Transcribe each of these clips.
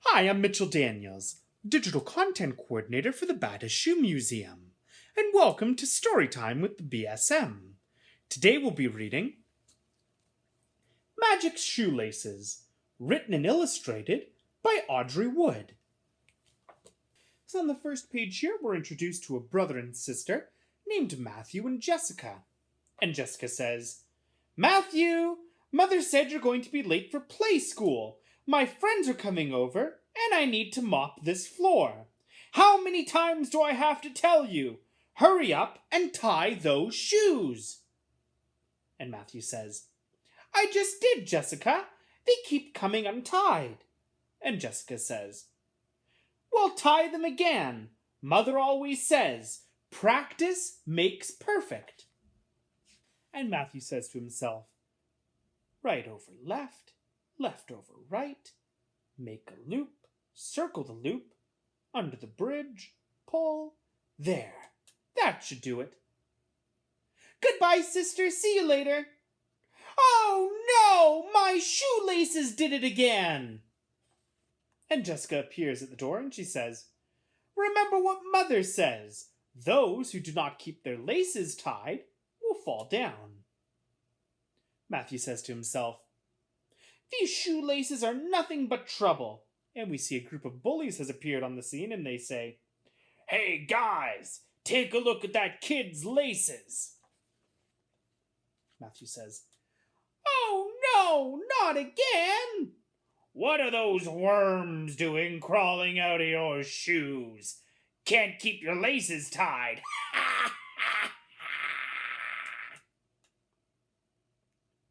Hi, I'm Mitchell Daniels, Digital Content Coordinator for the Bata Shoe Museum, and welcome to Storytime with the BSM. Today we'll be reading Magic Shoelaces, written and illustrated by Audrey Wood. So on the first page here, we're introduced to a brother and sister named Matthew and Jessica. And Jessica says, "Matthew, Mother said you're going to be late for play school. My friends are coming over, and I need to mop this floor. How many times do I have to tell you? Hurry up and tie those shoes." And Matthew says, "I just did, Jessica. They keep coming untied." And Jessica says, "Well, tie them again. Mother always says, practice makes perfect." And Matthew says to himself, "Right over left, left over right, make a loop, circle the loop, under the bridge, pull, there. That should do it. Goodbye, sister, see you later." "Oh no, my shoelaces did it again." And Jessica appears at the door and she says, "Remember what Mother says. Those who do not keep their laces tied will fall down." Matthew says to himself, "These shoelaces are nothing but trouble." And we see a group of bullies has appeared on the scene and they say, "Hey guys, take a look at that kid's laces." Matthew says, "Oh no, not again." "What are those worms doing crawling out of your shoes? Can't keep your laces tied."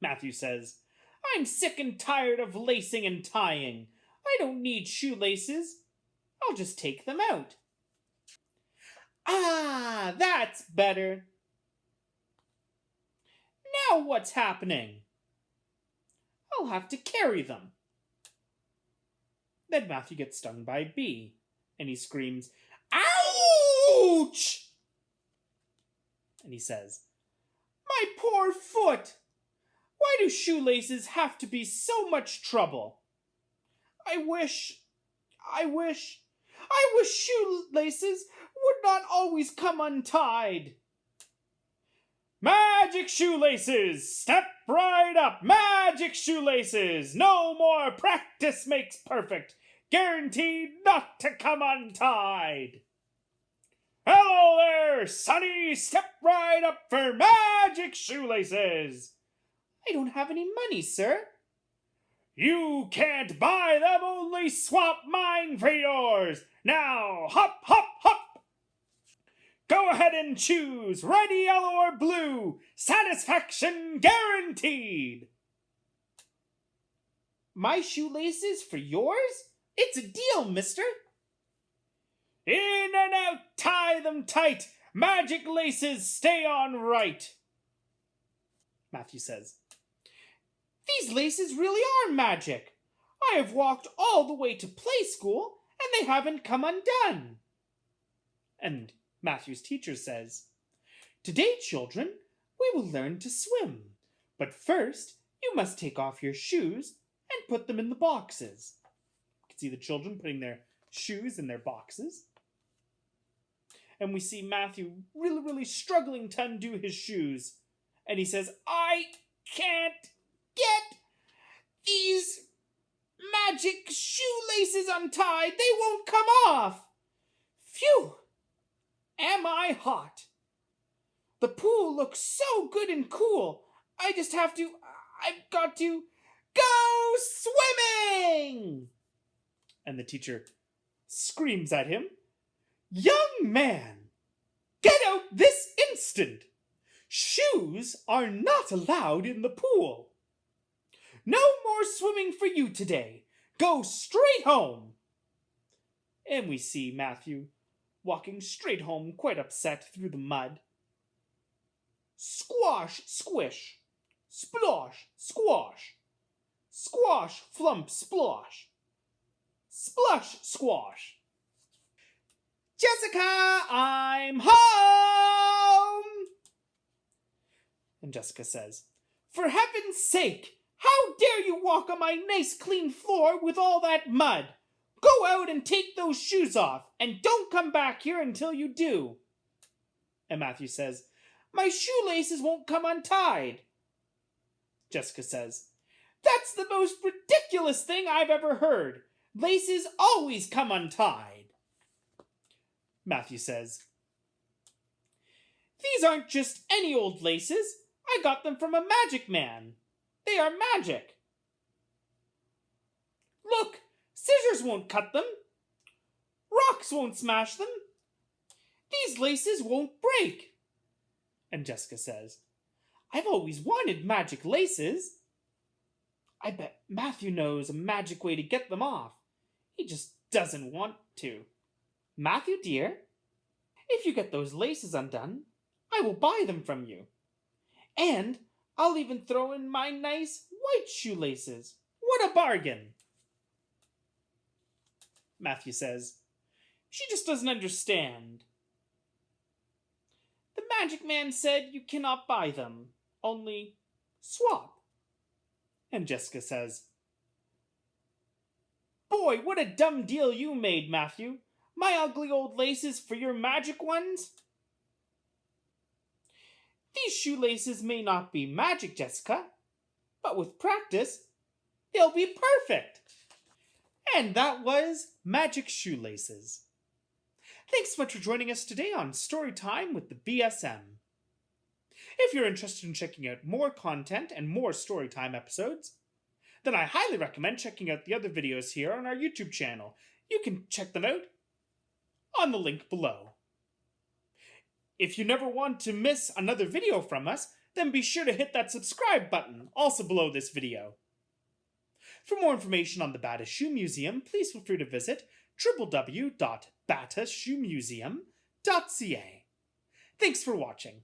Matthew says, "I'm sick and tired of lacing and tying. I don't need shoelaces. I'll just take them out." "Ah, that's better. Now what's happening? I'll have to carry them." Then Matthew gets stung by a bee, and he screams, "Ouch!" And he says, "My poor foot! Why do shoelaces have to be so much trouble? I wish shoelaces would not always come untied." "Magic shoelaces! Step right up! Magic shoelaces! No more practice makes perfect! Guaranteed not to come untied!" "Hello there, Sonny! Step right up for magic shoelaces!" "I don't have any money, sir." "You can't buy them, only swap mine for yours! Now, hop, hop, hop! Go ahead and choose, red, yellow, or blue! Satisfaction guaranteed!" "My shoelaces for yours? It's a deal, mister." "In and out, tie them tight! Magic laces stay on right!" Matthew says, "These laces really are magic. I have walked all the way to play school, and they haven't come undone." And Matthew's teacher says, "Today, children, we will learn to swim. But first, you must take off your shoes and put them in the boxes." You can see the children putting their shoes in their boxes. And we see Matthew really struggling to undo his shoes. And he says, "I can't get these magic shoelaces untied. They won't come off. Phew! Am I hot? The pool looks so good and cool. I've got to go swimming!" And the teacher screams at him, "Young man, get out this instant! Shoes are not allowed in the pool. No more swimming for you today. Go straight home." And we see Matthew walking straight home, quite upset through the mud. Squash, squish. Splosh, squash. Squash, flump, splosh. Splush, squash. "Jessica, I'm home!" And Jessica says, "For heaven's sake, how dare you walk on my nice clean floor with all that mud? Go out and take those shoes off, and don't come back here until you do. And Matthew says, My shoelaces won't come untied. Jessica says, That's the most ridiculous thing I've ever heard. Laces always come untied. Matthew says, These aren't just any old laces. I got them from a magic man. They are magic. Look, scissors won't cut them. Rocks won't smash them. These laces won't break. And Jessica says, I've always wanted magic laces. I bet Matthew knows a magic way to get them off. He just doesn't want to. Matthew, dear, if you get those laces undone, I will buy them from you. And I'll even throw in my nice white shoelaces. What a bargain! Matthew says, She just doesn't understand. The magic man said you cannot buy them, only swap. And Jessica says, Boy, what a dumb deal you made, Matthew. My ugly old laces for your magic ones? These shoelaces may not be magic, Jessica, but with practice, they'll be perfect. And that was Magic Shoelaces. Thanks so much for joining us today on Storytime with the BSM. If you're interested in checking out more content and more Storytime episodes, then I highly recommend checking out the other videos here on our YouTube channel. You can check them out on the link below. If you never want to miss another video from us, then be sure to hit that subscribe button, also below this video. For more information on the Bata Shoe Museum, please feel free to visit www.batashoemuseum.ca. Thanks for watching.